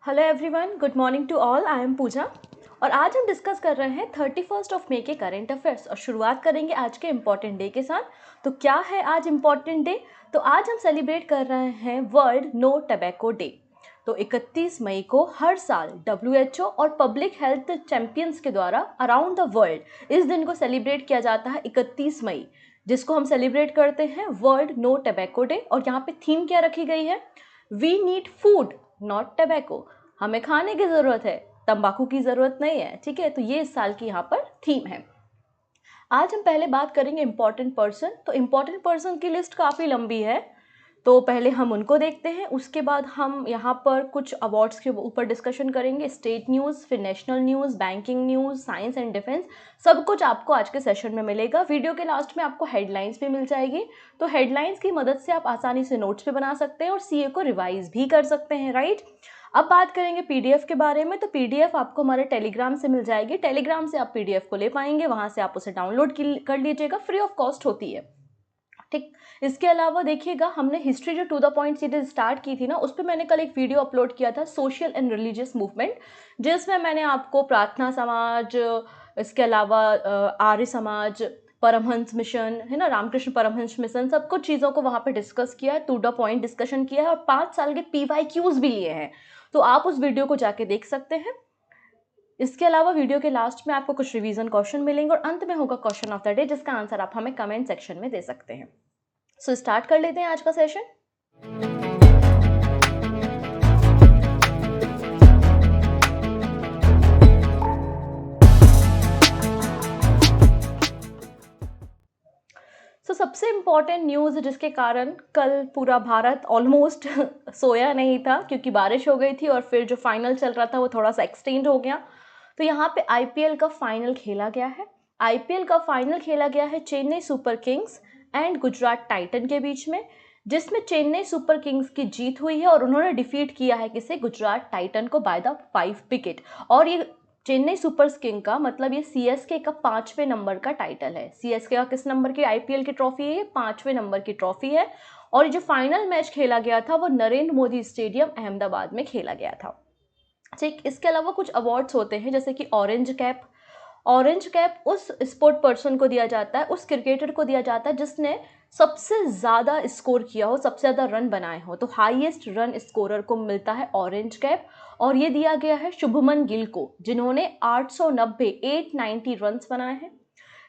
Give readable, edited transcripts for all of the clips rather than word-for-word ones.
Hello everyone, good morning to all. I am Pooja और आज हम डिस्कस कर रहे हैं 31 मई के करेंट अफेयर्स और शुरुआत करेंगे आज के इम्पॉर्टेंट डे के साथ। तो क्या है आज इम्पॉर्टेंट डे? तो आज हम सेलिब्रेट कर रहे हैं वर्ल्ड नो टबैको डे। तो 31 मई को हर साल WHO और पब्लिक हेल्थ चैंपियंस के द्वारा अराउंड द वर्ल्ड इस दिन को सेलिब्रेट किया जाता है 31 मई, जिसको हम सेलिब्रेट करते हैं वर्ल्ड नो टबैको डे। और यहाँ पे थीम क्या रखी गई है? We need food not tobacco. हमें खाने की ज़रूरत है, तंबाकू की ज़रूरत नहीं है। ठीक है, तो ये इस साल की यहाँ पर थीम है। आज हम पहले बात करेंगे इम्पॉर्टेंट पर्सन। तो इम्पॉर्टेंट पर्सन की लिस्ट काफ़ी लंबी है, तो पहले हम उनको देखते हैं। उसके बाद हम यहाँ पर कुछ अवार्ड्स के ऊपर डिस्कशन करेंगे, स्टेट न्यूज़, फिर national news, banking news, science and defence, सब कुछ आपको आज के सेशन में मिलेगा। वीडियो के लास्ट में आपको हेडलाइंस भी मिल जाएगी, तो हेडलाइंस की मदद से आप आसानी से नोट्स भी बना सकते हैं और सीए को रिवाइज भी कर सकते हैं, राइट। अब बात करेंगे पीडीएफ के बारे में। तो पीडीएफ आपको हमारे टेलीग्राम से मिल जाएगी। टेलीग्राम से आप पीडीएफ को ले पाएंगे, वहाँ से आप उसे डाउनलोड कर लीजिएगा, फ्री ऑफ कॉस्ट होती है। ठीक, इसके अलावा देखिएगा, हमने हिस्ट्री जो to the point series start की थी ना, उस पर मैंने कल एक वीडियो अपलोड किया था, सोशल एंड रिलीजियस मूवमेंट, जिसमें मैंने आपको प्रार्थना समाज, इसके अलावा आर्य समाज, परमहंस मिशन है ना, रामकृष्ण परमहंस मिशन, सब कुछ चीज़ों को वहाँ पे डिस्कस किया है, टू द पॉइंट डिस्कशन किया है और 5 साल के PYQs भी लिए हैं। तो आप उस वीडियो को जाके देख सकते हैं। इसके अलावा वीडियो के लास्ट में आपको कुछ रिवीजन क्वेश्चन मिलेंगे और अंत में होगा क्वेश्चन ऑफ द डे, जिसका आंसर आप हमें कमेंट सेक्शन में दे सकते हैं। सो स्टार्ट कर लेते हैं आज का सेशन। सबसे इम्पॉर्टेंट न्यूज़ जिसके कारण कल पूरा भारत ऑलमोस्ट सोया नहीं था, क्योंकि बारिश हो गई थी और फिर जो फाइनल चल रहा था वो थोड़ा सा एक्सटेंड हो गया। तो यहाँ पे आईपीएल का फाइनल खेला गया है। आईपीएल का फाइनल खेला गया है Chennai super Kings and Gujarat Titan के बीच में, जिसमें चेन्नई सुपर किंग्स की जीत हुई है और उन्होंने डिफीट किया है किसे? गुजरात टाइटन को बाय द 5 विकेट। और ये चेन्नई सुपर किंग का मतलब ये सीएसके का 5वें नंबर का टाइटल है। सीएसके का किस नंबर की आईपीएल की ट्रॉफी है? ये 5वें नंबर की ट्रॉफी है। और ये जो फाइनल मैच खेला गया था वो नरेंद्र मोदी स्टेडियम अहमदाबाद में खेला गया था। ठीक, इसके अलावा कुछ अवार्ड्स होते हैं, जैसे कि ऑरेंज कैप। ऑरेंज कैप उस स्पोर्ट पर्सन को दिया जाता है, उस क्रिकेटर को दिया जाता है जिसने सबसे ज़्यादा स्कोर किया हो, सबसे ज़्यादा रन बनाए हो। तो हाईएस्ट रन स्कोरर को मिलता है ऑरेंज कैप, और ये दिया गया है शुभमन गिल को, जिन्होंने 890 रन बनाए हैं।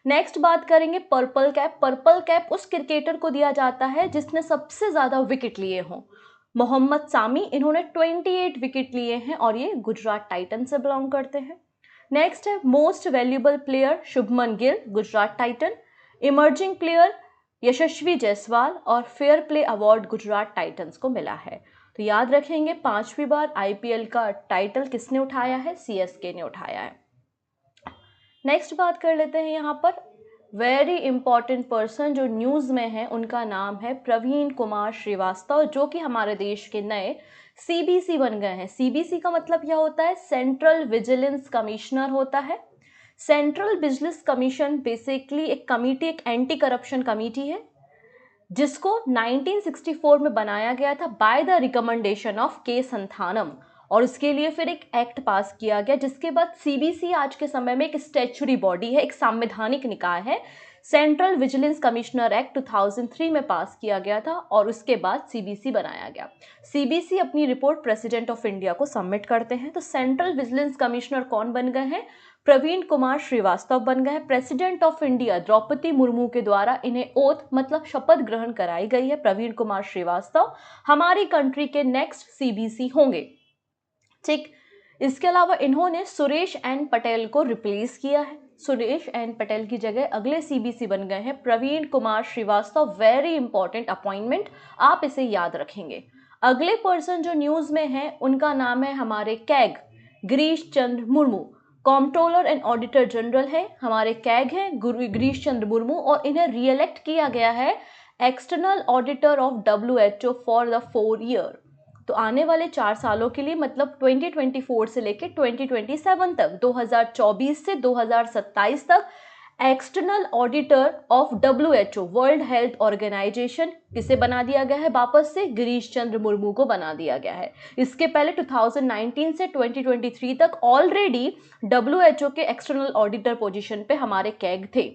नेक्स्ट बात करेंगे पर्पल कैप। पर्पल कैप उस क्रिकेटर को दिया जाता है जिसने सबसे ज़्यादा विकेट लिए हों। मोहम्मद सामी, इन्होंने 28 विकेट लिए हैं और ये गुजरात टाइटन से बिलोंग करते हैं। नेक्स्ट है most valuable player, Shubman Gill, Gujarat titan. Emerging player Yashasvi Jaiswal, और fair play award Gujarat titans को मिला है। तो याद रखेंगे, 5वीं बार आईपीएल का टाइटल किसने उठाया है? सीएसके ने उठाया है। नेक्स्ट बात कर लेते हैं यहाँ पर वेरी इंपॉर्टेंट पर्सन जो न्यूज़ में है, उनका नाम है प्रवीण कुमार श्रीवास्तव, जो कि हमारे देश के नए सीबीसी बन गए हैं। सीबीसी का मतलब क्या होता है? सेंट्रल विजिलेंस कमिश्नर होता है। सेंट्रल विजिलेंस कमीशन बेसिकली एक कमिटी, एक एंटी करप्शन कमिटी है, जिसको 1964 में बनाया गया था बाय द रिकमेंडेशन ऑफ के संथानम, और उसके लिए फिर एक एक्ट पास किया गया, जिसके बाद सीबीसी आज के समय में एक स्टैच्यूटरी बॉडी है, एक संवैधानिक निकाय है। सेंट्रल विजिलेंस कमिश्नर एक्ट 2003 में पास किया गया था और उसके बाद सीबीसी बनाया गया। सीबीसी अपनी रिपोर्ट प्रेसिडेंट ऑफ इंडिया को सबमिट करते हैं। तो सेंट्रल विजिलेंस कमिश्नर कौन बन गए हैं? प्रवीण कुमार श्रीवास्तव बन गए हैं। President of India Draupadi Murmu के द्वारा इन्हें ओथ मतलब शपथ ग्रहण कराई गई है। प्रवीण कुमार श्रीवास्तव हमारी कंट्री के नेक्स्ट सीबीसी होंगे। ठीक, इसके अलावा इन्होंने सुरेश एन पटेल को रिप्लेस किया है। सुरेश एन पटेल की जगह अगले सीबीसी बन गए हैं Praveen Kumar Srivastava. Very important appointment, आप इसे याद रखेंगे। अगले पर्सन जो न्यूज़ में है उनका नाम है हमारे CAG Girish Chandra Murmu. Comptroller and auditor general है हमारे कैग हैं गिरीश चंद्र मुर्मू, और इन्हें रीइलेक्ट किया गया है external auditor of WHO for the 4 year. तो आने वाले 4 सालों के लिए, मतलब 2024 से लेकर 2027 तक, 2024 से 2027 तक external auditor of WHO world health organisation किसे बना दिया गया है वापस से? गिरीश चंद्र मुर्मू को बना दिया गया है। इसके पहले 2019 से 2023 तक ऑलरेडी WHO के एक्सटर्नल ऑडिटर पोजीशन पे हमारे कैग थे।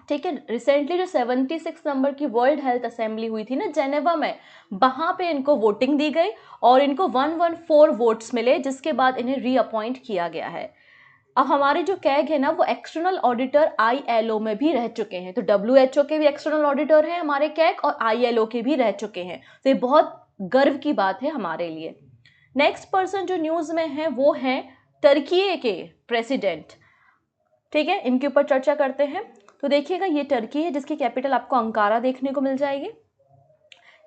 ठीक है, रिसेंटली जो 76 नंबर की वर्ल्ड हेल्थ असेंबली हुई थी ना जेनेवा में, वहां पे इनको वोटिंग दी गई और इनको 114 वोट्स मिले, जिसके बाद इन्हें रीअपॉइंट किया गया है। अब हमारे जो कैग है ना वो एक्सटर्नल ऑडिटर ILO में भी रह चुके हैं, तो WHO के भी एक्सटर्नल ऑडिटर हैं हमारे कैग और ILO के भी रह चुके हैं, तो ये बहुत गर्व की बात है हमारे लिए। नेक्स्ट पर्सन जो न्यूज में है वो है टर्की के प्रेसिडेंट। ठीक है, इनके ऊपर चर्चा करते हैं। तो देखिएगा, ये टर्की है जिसकी कैपिटल आपको अंकारा देखने को मिल जाएगी।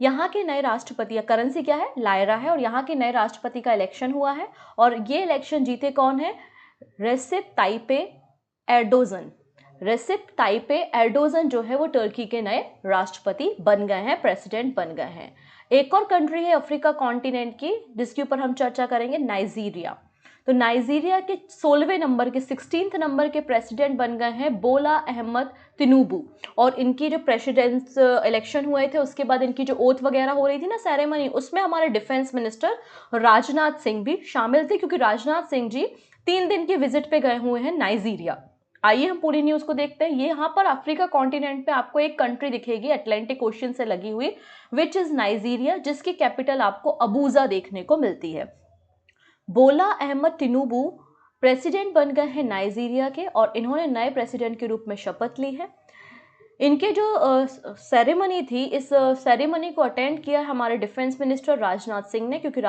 यहाँ के नए राष्ट्रपति, करेंसी क्या है? लायरा है, और यहाँ के नए राष्ट्रपति का इलेक्शन हुआ है और ये इलेक्शन जीते कौन है? रेसिप ताइपे एर्डोगन। रेसिप ताइपे एर्डोगन जो है वो टर्की के नए राष्ट्रपति बन गए हैं, प्रेसिडेंट बन गए हैं। एक और कंट्री है अफ्रीका कॉन्टिनेंट की जिसके ऊपर हम चर्चा करेंगे, नाइजीरिया। तो नाइजीरिया के 16वें नंबर के 16th नंबर के प्रेसिडेंट बन गए हैं बोला अहमद तिनुबू, और इनकी जो प्रेसिडेंट्स इलेक्शन हुए थे उसके बाद इनकी जो ओथ वगैरह हो रही थी ना सेरेमनी, उसमें हमारे डिफेंस मिनिस्टर राजनाथ सिंह भी शामिल थे, क्योंकि राजनाथ सिंह जी 3 दिन के विजिट पे गए हुए हैं नाइजीरिया। आइए हम पूरी न्यूज को देखते हैं। ये यहाँ पर अफ्रीका कॉन्टिनेंट पे आपको एक कंट्री दिखेगी अटलांटिक ओशन से लगी हुई, विच इज नाइजीरिया, जिसकी कैपिटल आपको अबूजा देखने को मिलती है। बोला अहमद तिनुबू प्रेसिडेंट बन गए हैं नाइजीरिया के और इन्होंने नए प्रेसिडेंट के रूप में शपथ ली है। इनके जो सेरेमनी थी, इस सेरेमनी को अटेंड किया हमारे डिफेंस मिनिस्टर राजनाथ सिंह ने, क्योंकि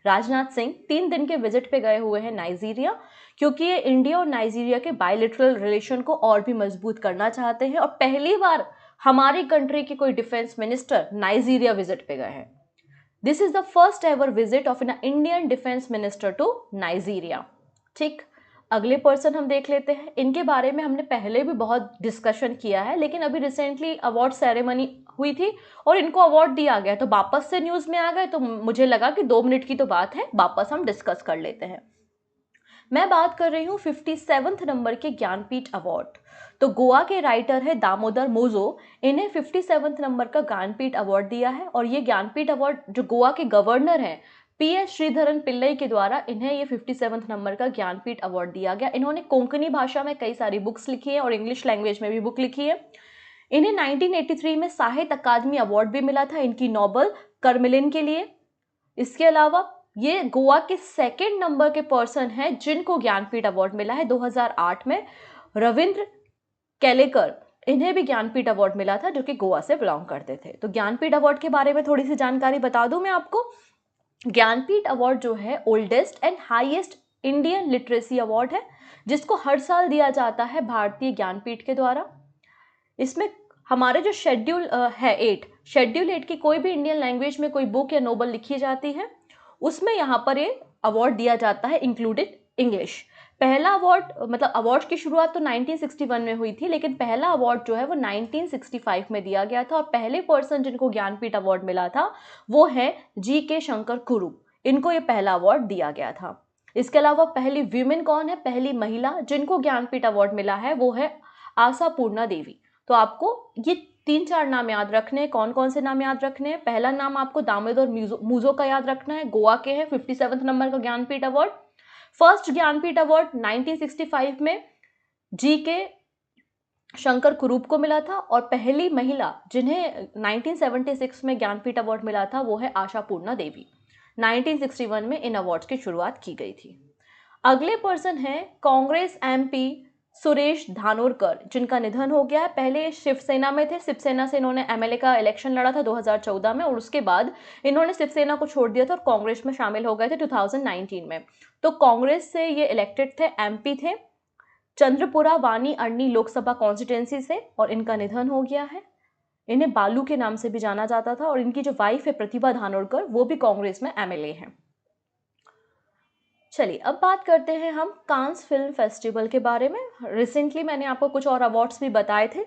राजनाथ सिंह 3 दिन के विजिट पे गए हुए हैं नाइजीरिया, क्योंकि ये इंडिया और नाइजीरिया के बायलैटरल रिलेशन को और भी मजबूत करना चाहते हैं और पहली बार हमारी कंट्री के कोई डिफेंस मिनिस्टर नाइजीरिया विजिट पे गए हैं। This is the first ever visit of an Indian defence minister to Nigeria. ठीक, अगले पर्सन हम देख लेते हैं। इनके बारे में हमने पहले भी बहुत डिस्कशन किया है, लेकिन अभी रिसेंटली अवार्ड सेरेमनी हुई थी और इनको अवार्ड दिया गया, तो वापस से न्यूज में आ गए, तो मुझे लगा कि 2 मिनट की तो बात है, वापस हम डिस्कस कर लेते हैं। मैं बात कर रही हूँ 57th नंबर के ज्ञानपीठ अवार्ड। तो गोवा के राइटर है दामोदर मोजो, इन्हें 57th नंबर का ज्ञानपीठ अवार्ड दिया है, और ये ज्ञानपीठ अवार्ड जो गोवा के गवर्नर हैं PS श्रीधरन पिल्लई के द्वारा इन्हें ये 57th नंबर का ज्ञानपीठ अवार्ड दिया गया। इन्होंने कोंकणी भाषा में कई सारी बुक्स लिखी है और इंग्लिश लैंग्वेज में भी बुक लिखी है। इन्हें 1983 में साहित्य अकादमी अवार्ड भी मिला था इनकी नॉबल कर्मिलिन के लिए। इसके अलावा ये गोवा के 2nd नंबर के पर्सन हैं जिनको ज्ञानपीठ अवार्ड मिला है 2008 में। रविंद्र केलेकर, इन्हें भी ज्ञानपीठ अवार्ड मिला था, जो कि गोवा से बिलोंग करते थे। तो ज्ञानपीठ अवार्ड के बारे में थोड़ी सी जानकारी बता दूं मैं आपको। ज्ञानपीठ अवार्ड जो है oldest and highest Indian literacy award है, जिसको हर साल दिया जाता है भारतीय ज्ञानपीठ के द्वारा। इसमें हमारे जो शेड्यूल है 8, शेड्यूल 8 की कोई भी इंडियन लैंग्वेज में कोई बुक या नोवेल लिखी जाती है, उसमें यहाँ पर ये अवार्ड दिया जाता है, इंक्लूडेड इंग्लिश। पहला अवार्ड, मतलब अवार्ड की शुरुआत तो 1961 में हुई थी, लेकिन पहला अवार्ड जो है वो 1965 में दिया गया था, और पहले पर्सन जिनको ज्ञानपीठ अवार्ड मिला था वो है GK शंकर कुरूप, इनको ये पहला अवार्ड दिया गया था। इसके अलावा पहली वीमेन कौन है, पहली महिला जिनको ज्ञानपीठ अवार्ड मिला है वो है आशापूर्णा देवी। तो आपको ये 3-4 नाम याद रखने हैं। कौन कौन से नाम याद रखने हैं? पहला नाम आपको दामोदर मोजो का याद रखना है, गोवा के हैं, 57th नंबर का Jnanpith award. First Jnanpith award 1965 में GK शंकर कुरूप को मिला था, और पहली महिला जिन्हें 1976 में ज्ञानपीठ अवार्ड मिला था वो है आशापूर्णा देवी। 1961 में इन अवार्ड्स की शुरुआत की गई थी। अगले पर्सन है कांग्रेस MP सुरेश धानोरकर, जिनका निधन हो गया है। पहले शिवसेना में थे, शिवसेना से इन्होंने MLA का इलेक्शन लड़ा था 2014 में, और उसके बाद इन्होंने शिवसेना को छोड़ दिया था और कांग्रेस में शामिल हो गए थे 2019 में। तो कांग्रेस से ये इलेक्टेड थे, MP थे, चंद्रपुरा वानी अरनी लोकसभा कॉन्स्टिट्यूंसी से, और इनका निधन हो गया है। इन्हें बालू के नाम से भी जाना जाता था, और इनकी जो वाइफ है प्रतिभा धानोरकर, वो भी कांग्रेस में MLA हैं। चलिए अब बात करते हैं हम कांस फिल्म फेस्टिवल के बारे में। रिसेंटली मैंने आपको कुछ और अवार्ड्स भी बताए थे,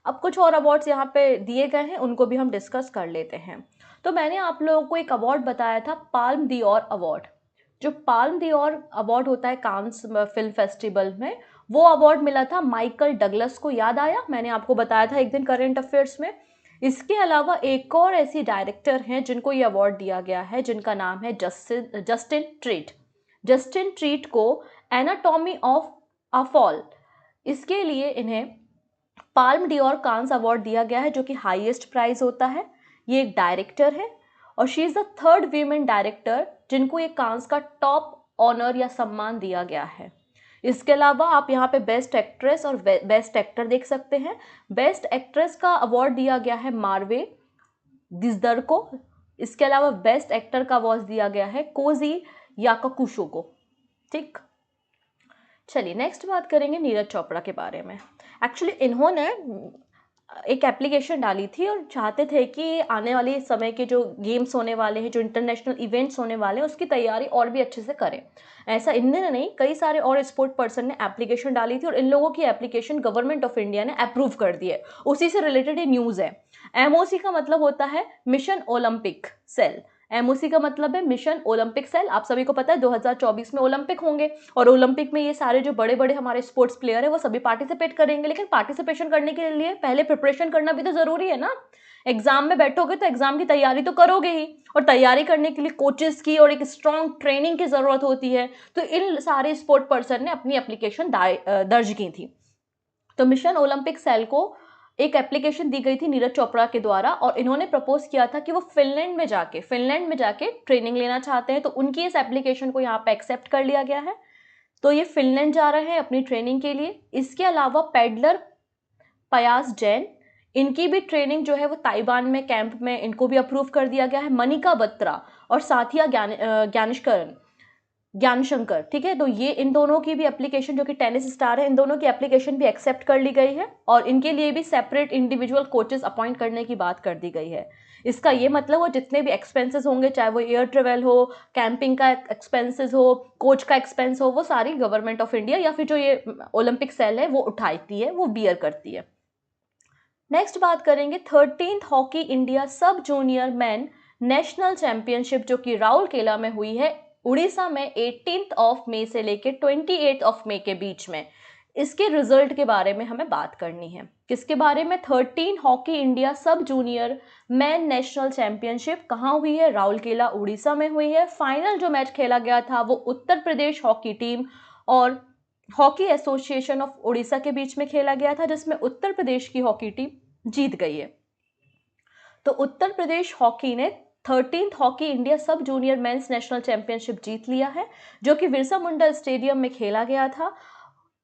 अब कुछ और अवार्ड्स यहाँ पे दिए गए हैं, उनको भी हम डिस्कस कर लेते हैं। तो मैंने आप लोगों को एक अवार्ड बताया था, पाल्म डियोर अवार्ड। जो पाल्म डियोर अवार्ड होता है कांस फिल्म फेस्टिवल में, वो अवार्ड मिला था माइकल डगलस को, याद आया, मैंने आपको बताया था एक दिन करंट अफेयर्स में। इसके अलावा एक और ऐसी डायरेक्टर हैं जिनको ये अवार्ड दिया गया है, जिनका नाम है जस्टिन ट्रीट। जस्टिन ट्रीट को एनाटॉमी ऑफ अ फॉल, इसके लिए इन्हें पाल्म डियोर कांस अवार्ड दिया गया है, जो कि हाईएस्ट प्राइज होता है। ये एक डायरेक्टर है और she is the third women director जिनको ये कांस का टॉप ऑनर या सम्मान दिया गया है। इसके अलावा आप यहाँ पे बेस्ट एक्ट्रेस और बेस्ट एक्टर देख सकते हैं। बेस्ट एक्ट्रेस का अवार्ड दिया गया है मार्वे दिसदर को। इसके अलावा बेस्ट एक्टर का अवार्ड दिया गया है कोजी याकाकुशो को। ठीक, चलिए नेक्स्ट बात करेंगे नीरज चोपड़ा के बारे में। एक्चुअली इन्होंने एक एप्लीकेशन डाली थी और चाहते थे कि आने वाले समय के जो गेम्स होने वाले हैं, जो इंटरनेशनल इवेंट्स होने वाले हैं, उसकी तैयारी और भी अच्छे से करें। ऐसा इनने नहीं, कई सारे और स्पोर्ट पर्सन ने एप्लीकेशन डाली थी और इन लोगों की एप्लीकेशन गवर्नमेंट ऑफ इंडिया ने अप्रूव कर दी है। उसी से रिलेटेड ये न्यूज़ है। एमओसी का मतलब होता है मिशन ओलंपिक सेल। एमओसी का मतलब है मिशन ओलंपिक सेल। आप सभी को पता है 2024 में ओलंपिक होंगे और ओलंपिक में ये सारे जो बड़े बड़े हमारे स्पोर्ट्स प्लेयर हैं वो सभी पार्टिसिपेट करेंगे। लेकिन पार्टिसिपेशन करने के लिए पहले प्रिपरेशन करना भी तो जरूरी है ना। एग्जाम में बैठोगे तो एग्जाम की तैयारी तो करोगे ही, और तैयारी करने के लिए कोचेस की और एक स्ट्रॉन्ग ट्रेनिंग की जरूरत होती है। तो इन सारे स्पोर्ट पर्सन ने अपनी एप्लीकेशन दर्ज की थी। तो मिशन ओलंपिक सेल को एक एप्लीकेशन दी गई थी नीरज चोपड़ा के द्वारा और इन्होंने प्रपोज किया था कि वो फिनलैंड में जाके ट्रेनिंग लेना चाहते हैं। तो उनकी इस एप्लीकेशन को यहाँ पे एक्सेप्ट कर लिया गया है। तो ये फिनलैंड जा रहे हैं अपनी ट्रेनिंग के लिए। इसके अलावा पेडलर पयास जैन, इनकी भी ट्रेनिंग जो है वो ताइवान में कैंप में, इनको भी अप्रूव कर दिया गया है। मनिका बत्रा और साथिया ज्ञानशंकर, ठीक है। तो ये इन दोनों की भी एप्लीकेशन, जो कि टेनिस स्टार है, इन दोनों की एप्लीकेशन भी एक्सेप्ट कर ली गई है और इनके लिए भी सेपरेट इंडिविजुअल कोचेस अपॉइंट करने की बात कर दी गई है। इसका ये मतलब वो जितने भी एक्सपेंसेस होंगे, चाहे वो एयर ट्रेवल हो, कैंपिंग का एक्सपेंसेस हो, कोच का एक्सपेंस हो, वो सारी गवर्नमेंट ऑफ इंडिया या फिर जो ये ओलंपिक सेल है वो उठाती है, वो बियर करती है। नेक्स्ट बात करेंगे 13th hockey India sub junior man national championship, जो कि राउरकेला में हुई है उड़ीसा में 18 मई से लेकर 28 मई के बीच में। इसके रिजल्ट के बारे में हमें बात करनी है। किसके बारे में? 13 hockey India sub junior man national championship कहाँ हुई है? राउरकेला उड़ीसा में हुई है। फाइनल जो मैच खेला गया था वो उत्तर प्रदेश हॉकी टीम और हॉकी एसोसिएशन ऑफ उड़ीसा के बीच में खेला गया था, जिसमें उत्तर प्रदेश की हॉकी टीम जीत गई है। तो उत्तर प्रदेश हॉकी ने 13th hockey India sub junior men's national championship जीत लिया है, जो कि बिरसा मुंडा स्टेडियम में खेला गया था।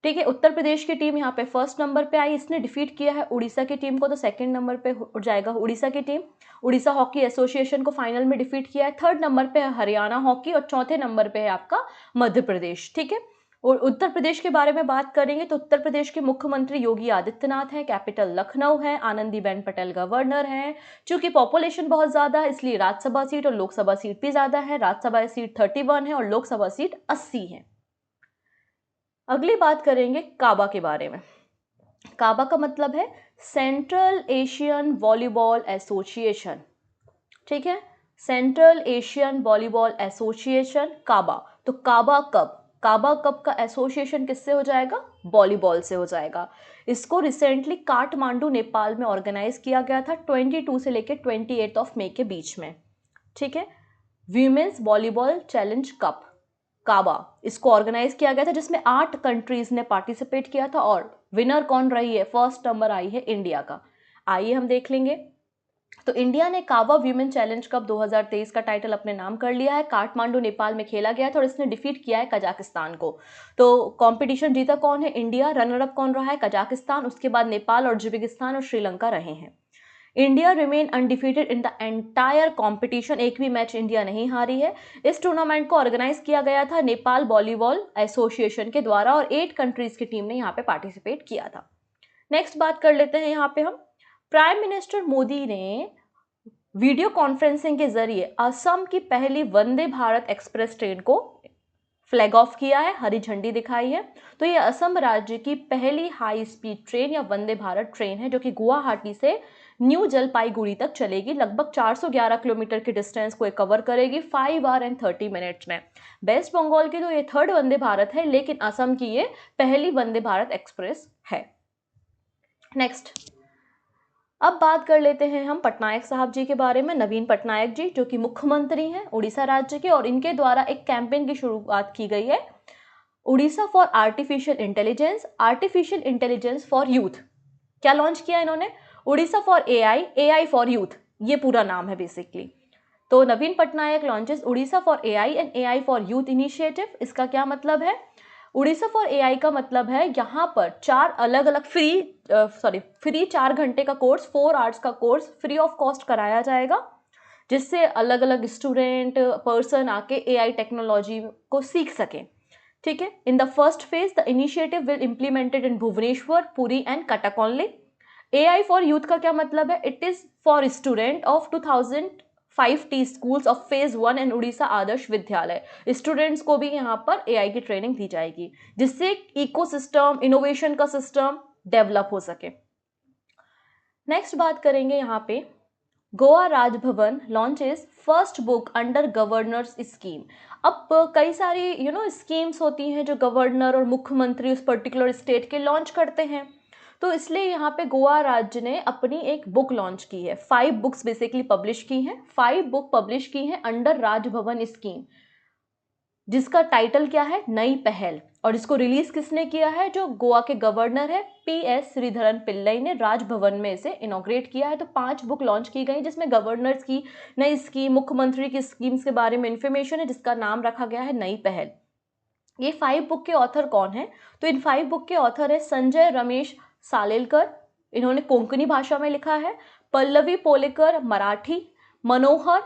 ठीक है, उत्तर प्रदेश की टीम यहाँ पे फर्स्ट नंबर पे आई, इसने डिफीट किया है उड़ीसा की टीम को, तो सेकंड नंबर पे हो जाएगा उड़ीसा की टीम। उड़ीसा हॉकी एसोसिएशन को फाइनल में डिफीट किया है। थर्ड नंबर पे है हरियाणा हॉकी और चौथे नंबर पे है आपका मध्य प्रदेश। ठीक है, और उत्तर प्रदेश के बारे में बात करेंगे तो उत्तर प्रदेश के मुख्यमंत्री योगी आदित्यनाथ हैं, कैपिटल लखनऊ है, आनंदीबेन पटेल गवर्नर हैं। चूंकि पॉपुलेशन बहुत ज़्यादा है इसलिए राज्यसभा सीट और लोकसभा सीट भी ज़्यादा है। राज्यसभा सीट 31 है और लोकसभा सीट 80 है। अगली बात करेंगे काबा के बारे में। काबा का मतलब है सेंट्रल एशियन वॉलीबॉल एसोसिएशन। ठीक है, सेंट्रल एशियन वॉलीबॉल एसोसिएशन काबा। तो काबा कप का एसोसिएशन किससे हो जाएगा? वॉलीबॉल से हो जाएगा। इसको रिसेंटली काठमांडू नेपाल में ऑर्गेनाइज किया गया था 22 से लेकर 28 मई के बीच में। ठीक है, वीमेंस वॉलीबॉल चैलेंज कप काबा, इसको ऑर्गेनाइज किया गया था, जिसमें 8 कंट्रीज ने पार्टिसिपेट किया था और विनर कौन रही है? फर्स्ट नंबर आई है इंडिया का। आइए हम देख लेंगे। तो इंडिया ने काबा वीमेन चैलेंज कप 2023 का टाइटल अपने नाम कर लिया है। काठमांडू नेपाल में खेला गया था और इसने डिफीट किया है कजाकिस्तान को। तो कंपटीशन जीता कौन है? इंडिया। रनर अप कौन रहा है? कजाकिस्तान। उसके बाद नेपाल और उज्बेकिस्तान और श्रीलंका रहे हैं। India remain undefeated in the entire competition, एक भी मैच इंडिया नहीं हारी है। इस टूर्नामेंट को ऑर्गेनाइज किया गया था नेपाल वॉलीबॉल एसोसिएशन के द्वारा और 8 कंट्रीज की टीम ने यहाँ पे पार्टिसिपेट किया था। नेक्स्ट बात कर लेते हैं यहाँ पे हम। प्राइम मिनिस्टर मोदी ने वीडियो कॉन्फ्रेंसिंग के जरिए असम की पहली वंदे भारत एक्सप्रेस ट्रेन को फ्लैग ऑफ किया है, हरी झंडी दिखाई है। तो ये असम राज्य की पहली हाई स्पीड ट्रेन या वंदे भारत ट्रेन है, जो कि गुवाहाटी से न्यू जलपाईगुड़ी तक चलेगी। लगभग 411 किलोमीटर की डिस्टेंस को कवर करेगी 5 आवर एंड 30 मिनट्स में। वेस्ट बंगाल की तो ये थर्ड वंदे भारत है, लेकिन असम की ये पहली वंदे भारत एक्सप्रेस है। नेक्स्ट, अब बात कर लेते हैं हम पटनायक साहब जी के बारे में। नवीन पटनायक जी जो कि मुख्यमंत्री हैं उड़ीसा राज्य के, और इनके द्वारा एक कैंपेन की शुरुआत की गई है, Odisha for artificial intelligence, artificial intelligence for youth. क्या लॉन्च किया इन्होंने? Odisha for AI, AI for youth, ये पूरा नाम है बेसिकली। तो Naveen Patnaik launches Odisha for AI and AI for youth initiative. इसका क्या मतलब है? उड़ीसा फॉर एआई का मतलब है यहाँ पर 4 अलग अलग फ्री 4 घंटे का कोर्स, 4 आवर्स का कोर्स फ्री ऑफ कॉस्ट कराया जाएगा, जिससे अलग अलग स्टूडेंट पर्सन आके एआई टेक्नोलॉजी को सीख सकें। ठीक है। In the first phase the initiative will implemented in Bhubaneswar, Puri and Cuttack only. AI for youth का क्या मतलब है? It is for student of 2005 schools of phase 1 and Odisha Adarsh Vidyalaya. Students को भी यहाँ पर एआई की ट्रेनिंग दी जाएगी, जिससे इकोसिस्टम, इनोवेशन का सिस्टम डेवलप हो सके। नेक्स्ट बात करेंगे यहाँ पे, Goa Raj Bhavan launches first book under governors scheme. अब कई सारी स्कीम्स होती हैं जो गवर्नर और मुख्यमंत्री उस पर्टिकुलर स्टेट के लॉन्च करते हैं, तो इसलिए यहाँ पे गोवा राज्य ने अपनी एक बुक लॉन्च की है। 5 बुक्स बेसिकली पब्लिश की हैं, 5 बुक पब्लिश की हैं अंडर राजभवन स्कीम, जिसका टाइटल क्या है? नई पहल। और इसको रिलीज किसने किया है? जो गोवा के गवर्नर है PS श्रीधरन पिल्लई ने राजभवन में इसे इनॉग्रेट किया है। तो 5 बुक लॉन्च की गई जिसमें गवर्नर्स की नई स्कीम, मुख्यमंत्री की स्कीम्स के बारे में इंफॉर्मेशन है, जिसका नाम रखा गया है नई पहल। ये 5 बुक के ऑथर कौन है? तो इन 5 बुक के ऑथर है संजय रमेश सालेलकर, इन्होंने कोंकणी भाषा में लिखा है। पल्लवी पोलेकर मराठी, मनोहर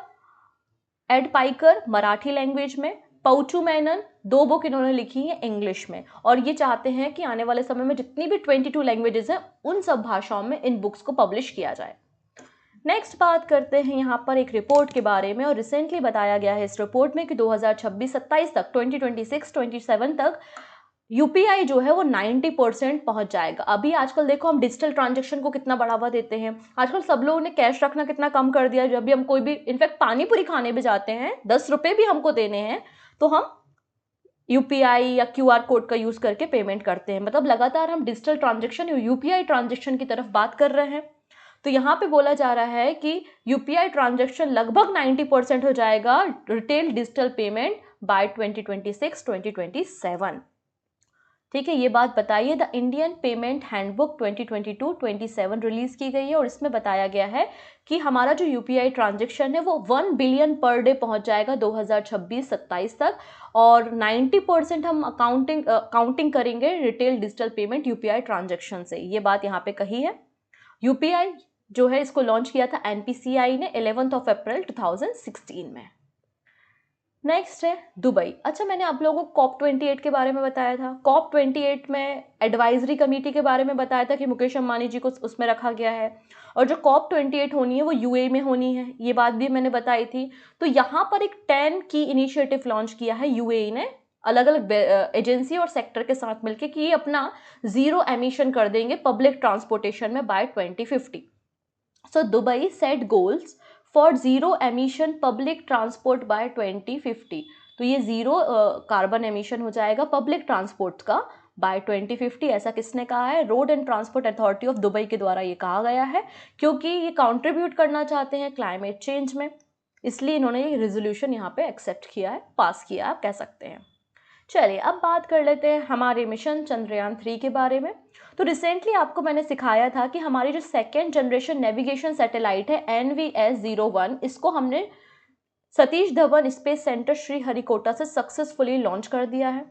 एडपाईकर मराठी लैंग्वेज में, पौचू मैनन 2 बुक इन्होंने लिखी है इंग्लिश में। और ये चाहते हैं कि आने वाले समय में जितनी भी 22 लैंग्वेजेस हैं उन सब भाषाओं में इन बुक्स को पब्लिश किया जाए। नेक्स्ट बात करते हैं यहाँ पर एक रिपोर्ट के बारे में, और रिसेंटली बताया गया है इस रिपोर्ट में कि 2026-27 तक, 2026-27 तक यूपीआई जो है वो 90% पहुंच जाएगा। अभी आजकल देखो हम डिजिटल ट्रांजैक्शन को कितना बढ़ावा देते हैं। आजकल सब लोगों ने कैश रखना कितना कम कर दिया है। जब भी हम कोई भी इनफैक्ट पानी पूरी खाने भी जाते हैं, 10 रुपये भी हमको देने हैं, तो हम यूपीआई या क्यूआर कोड का यूज करके पेमेंट करते हैं। मतलब लगातार हम डिजिटल ट्रांजैक्शन या यूपीआई ट्रांजैक्शन की तरफ बात कर रहे हैं। तो यहाँ पे बोला जा रहा है कि यूपीआई ट्रांजैक्शन लगभग 90% हो जाएगा रिटेल डिजिटल पेमेंट बाय 2026-2027। ठीक है, ये बात बताइए। The Indian payment handbook 2022-27 release की गई है, और इसमें बताया गया है कि हमारा जो यूपीआई ट्रांजैक्शन है वो 1 बिलियन पर डे पहुंच जाएगा 2026-27 तक, और 90% हम काउंटिंग करेंगे retail digital payment UPI transaction से। ये बात यहाँ पे कही है। यूपीआई जो है इसको लॉन्च किया था एनपीसीआई ने 11 अप्रैल 2016 में। नेक्स्ट है दुबई। अच्छा, मैंने आप लोगों को COP28 के बारे में बताया था। COP28 में एडवाइजरी कमेटी के बारे में बताया था कि मुकेश अंबानी जी को उसमें रखा गया है, और जो COP28 होनी है वो यूएई में होनी है, ये बात भी मैंने बताई थी। तो यहाँ पर एक 10 की इनिशिएटिव लॉन्च किया है यूएई ने, अलग अलग एजेंसी और सेक्टर के साथ मिलकर, कि ये अपना 0 एमिशन कर देंगे पब्लिक ट्रांसपोर्टेशन में by 2050। So Dubai set goals for 0 emission public transport by 2050। तो ये 0 कार्बन एमिशन हो जाएगा पब्लिक ट्रांसपोर्ट का बाय 2050। ऐसा किसने कहा है? Road and transport authority of Dubai के द्वारा ये कहा गया है, क्योंकि ये कंट्रीब्यूट करना चाहते हैं क्लाइमेट चेंज में, इसलिए इन्होंने ये रेजोल्यूशन यहाँ पे एक्सेप्ट किया है, पास किया, आप कह सकते हैं। चलिए अब बात कर लेते हैं हमारे मिशन चंद्रयान 3 के बारे में। तो रिसेंटली आपको मैंने सिखाया था कि हमारी जो 2nd जनरेशन नेविगेशन सैटेलाइट है NVS-01, इसको हमने सतीश धवन स्पेस सेंटर श्रीहरिकोटा से सक्सेसफुली लॉन्च कर दिया है।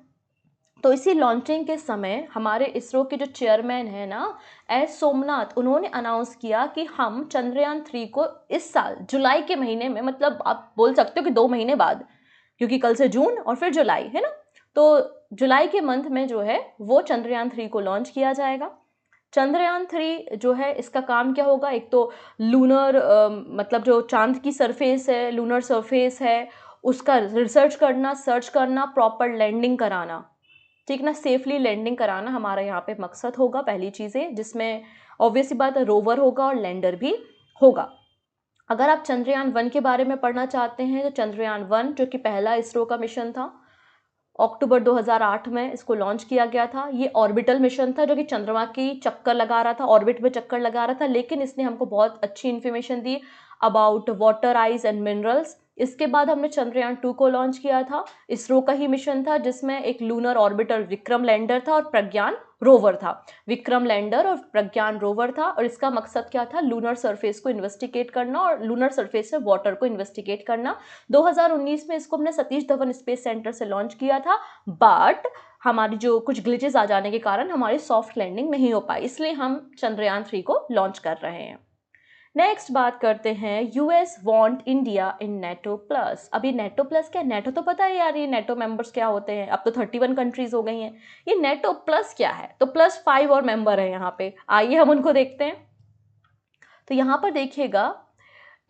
तो इसी लॉन्चिंग के समय हमारे इसरो के जो चेयरमैन है ना S सोमनाथ, उन्होंने अनाउंस किया कि हम चंद्रयान 3 को इस साल जुलाई के महीने में, मतलब आप बोल सकते हो कि 2 महीने बाद, क्योंकि कल से जून और फिर जुलाई है ना, तो जुलाई के मंथ में जो है वो चंद्रयान 3 को लॉन्च किया जाएगा। चंद्रयान 3 जो है इसका काम क्या होगा? एक तो लूनर मतलब जो चांद की सरफेस है, लूनर सरफेस है, उसका रिसर्च करना, सर्च करना, प्रॉपर लैंडिंग कराना, ठीक ना, सेफली लैंडिंग कराना हमारा यहाँ पे मकसद होगा। पहली चीज़ें जिसमें ऑब्वियसली बात है रोवर होगा और लैंडर भी, होगा। अगर आप चंद्रयान-1 के बारे में पढ़ना चाहते हैं तो चंद्रयान-1 जो कि पहला इसरो का मिशन था, अक्टूबर 2008 में इसको लॉन्च किया गया था। ये ऑर्बिटल मिशन था जो कि चंद्रमा की चक्कर लगा रहा था, ऑर्बिट में चक्कर लगा रहा था, लेकिन इसने हमको बहुत अच्छी information the about water, ice and minerals. इसके बाद हमने चंद्रयान-2 को लॉन्च किया था, इसरो का ही मिशन था, जिसमें एक लूनर ऑर्बिटर विक्रम लैंडर था और प्रज्ञान रोवर था। विक्रम लैंडर और प्रज्ञान रोवर था और इसका मकसद क्या था, लूनर सरफेस को इन्वेस्टिगेट करना और लूनर सरफेस से वाटर को इन्वेस्टिगेट करना। 2019 में इसको हमने सतीश धवन स्पेस सेंटर से लॉन्च किया था, बट हमारी जो कुछ ग्लिचेस आ जाने के कारण हमारी सॉफ्ट लैंडिंग नहीं हो पाई, इसलिए हम चंद्रयान-3 को लॉन्च कर रहे हैं। नेक्स्ट बात करते हैं, US want India in NATO plus. अभी नेटो प्लस क्या है? नेटो तो पता है यार, ये नेटो मेंबर्स क्या होते हैं, अब तो 31 कंट्रीज हो गई हैं। ये नेटो प्लस क्या है? तो +5 और मेंबर है यहाँ पे, आइए हम उनको देखते हैं। तो यहाँ पर देखिएगा,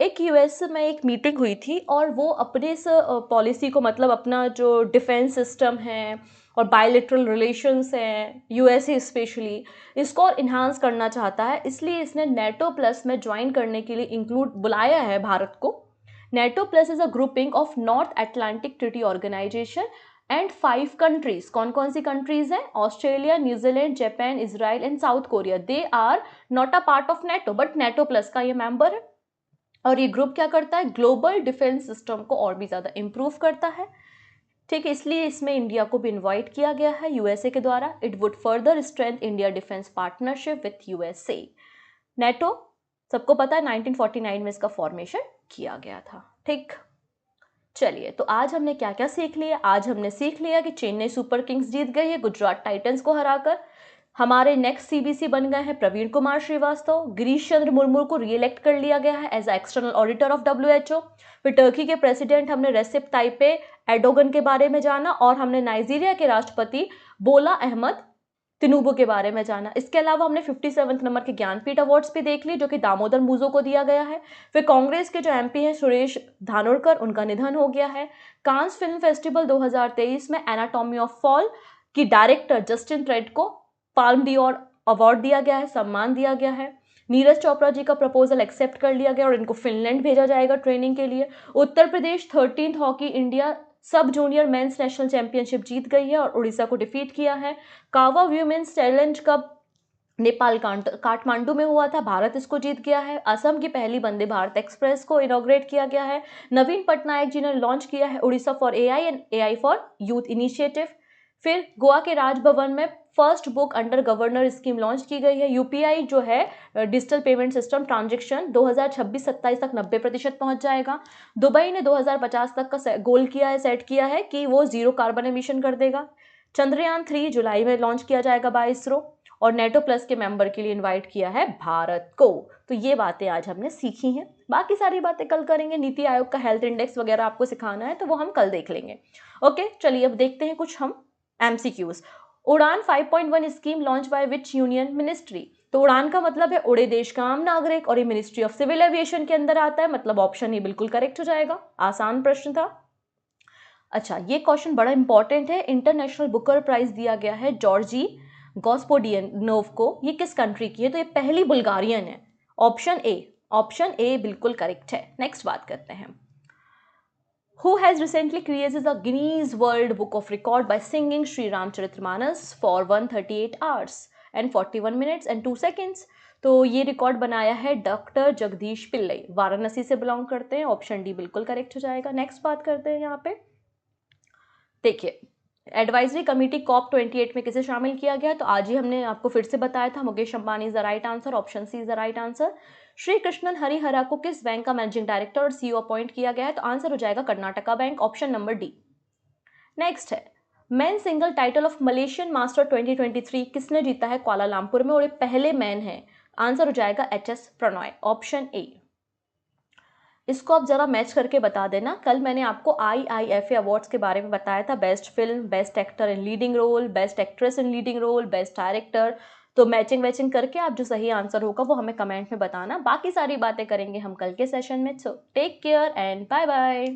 एक यूएस में एक मीटिंग हुई थी और वो अपने इस पॉलिसी को, मतलब अपना जो डिफेंस सिस्टम है और बायलैटरल रिलेशंस हैं यूएसए स्पेशली, इसको और इन्हांस करना चाहता है, इसलिए इसने नेटो प्लस में ज्वाइन करने के लिए इंक्लूड बुलाया है भारत को। NATO plus is a grouping of North Atlantic Treaty Organization and 5 countries. कौन कौन सी कंट्रीज हैं? Australia, New Zealand, Japan, Israel and South Korea. They are not a part of NATO, but NATO plus का ये member है। और ये group क्या करता है? ग्लोबल डिफेंस सिस्टम को और भी ज़्यादा इम्प्रूव करता है, ठीक है। इसलिए इसमें इंडिया को भी इनवाइट किया गया है यूएसए के द्वारा। It would further strength India defence partnership with USA. NATO सबको पता है 1949 में इसका फॉर्मेशन किया गया था, ठीक। चलिए, तो आज हमने क्या क्या सीख लिया? आज हमने सीख लिया कि चेन्नई सुपर किंग्स जीत गई है गुजरात टाइटंस को हराकर। हमारे नेक्स्ट सीबीसी बन गए हैं प्रवीण कुमार श्रीवास्तव। गिरीश चंद्र मुर्मू को रीइलेक्ट कर लिया गया है as external auditor of WHO. फिर टर्की के प्रेसिडेंट हमने रेसिप ताइपे एर्डोगन के बारे में जाना और हमने नाइजीरिया के राष्ट्रपति बोला अहमद तिनुबू के बारे में जाना। इसके अलावा हमने 57वें नंबर के ज्ञानपीठ अवार्ड्स भी देख ली जो कि दामोदर मूजो को दिया गया है। फिर कांग्रेस के जो एमपी हैं सुरेश धानोरकर, उनका निधन हो गया है। कांस फिल्म फेस्टिवल 2023 में एनाटॉमी ऑफ फॉल की डायरेक्टर जस्टिन ट्रेड को पाल्म डियोर अवार्ड दिया गया है, सम्मान दिया गया है। नीरज चोपड़ा जी का प्रपोजल एक्सेप्ट कर लिया गया और इनको फिनलैंड भेजा जाएगा ट्रेनिंग के लिए। Uttar Pradesh 13th hockey India sub junior men's national championship जीत गई है और उड़ीसा को डिफीट किया है। CAVA women's challenge cup Nepal Kathmandu में हुआ था, भारत इसको जीत गया है। असम की पहली वंदे भारत एक्सप्रेस को इनॉग्रेट किया गया है। नवीन पटनायक जी ने लॉन्च किया है Odisha for AI and AI for youth initiative. फिर गोवा के राजभवन में first book under governor scheme launch की गई है। यूपीआई जो है डिजिटल पेमेंट सिस्टम ट्रांजेक्शन 2026-27 तक 90% पहुंच जाएगा। दुबई ने 2050 तक का गोल किया है, सेट किया है कि वो 0 कार्बन एमिशन कर देगा। चंद्रयान-3 जुलाई में लॉन्च किया जाएगा बाय इसरो और नेटो प्लस के मेंबर के लिए इनवाइट किया है भारत को। तो ये बातें आज हमने सीखी हैं, बाकी सारी बातें कल करेंगे। नीति आयोग का हेल्थ इंडेक्स वगैरह आपको सिखाना है तो वो हम कल देख लेंगे। ओके, चलिए अब देखते हैं कुछ हम एमसीक्यूज। उड़ान 5.1 scheme launch by which union ministry? तो उड़ान का मतलब है उड़े देश का आम नागरिक और ये मिनिस्ट्री ऑफ सिविल एविएशन के अंदर आता है, मतलब ऑप्शन ही बिल्कुल करेक्ट हो जाएगा। आसान प्रश्न था। अच्छा, ये क्वेश्चन बड़ा इंपॉर्टेंट है। इंटरनेशनल बुकर प्राइज दिया गया है जॉर्जी गॉस्पोडियनोव को। ये किस कंट्री की है? तो ये पहली बुल्गारियन है। ऑप्शन ए बिल्कुल करेक्ट है। नेक्स्ट बात करते हैं। Who has recently created the Guinness World Book of Record by singing Sri Ramcharitmanas for 138 hours and 41 minutes and 2 seconds? तो ये रिकॉर्ड बनाया है डॉक्टर जगदीश पिल्लई, वाराणसी से बिलोंग करते हैं। ऑप्शन डी बिल्कुल करेक्ट हो जाएगा। नेक्स्ट बात करते हैं। यहाँ पे देखिए, एडवाइजरी कमेटी COP 28 में किसे शामिल किया गया? तो आज ही हमने आपको फिर से बताया था, Mukesh Ambani is the right answer. Option C is the right answer. Shri Krishnan Harihara को किस बैंक का मैनेजिंग डायरेक्टर और सीईओ अपॉइंट किया गया है? तो आंसर हो जाएगा Karnataka bank, option number D. Next है, man single title of Malaysian master 2023 किसने जीता है कुआलालंपुर में और ये पहले मैन है? आंसर हो जाएगा HS प्रणॉय, ऑप्शन ए। इसको आप जरा मैच करके बता देना। कल मैंने आपको IIFA अवार्ड्स के बारे में बताया था, best film, best actor in leading role, best actress in leading role, best director. तो मैचिंग करके आप जो सही आंसर होगा वो हमें कमेंट में बताना। बाकी सारी बातें करेंगे हम कल के सेशन में। So take care and bye bye.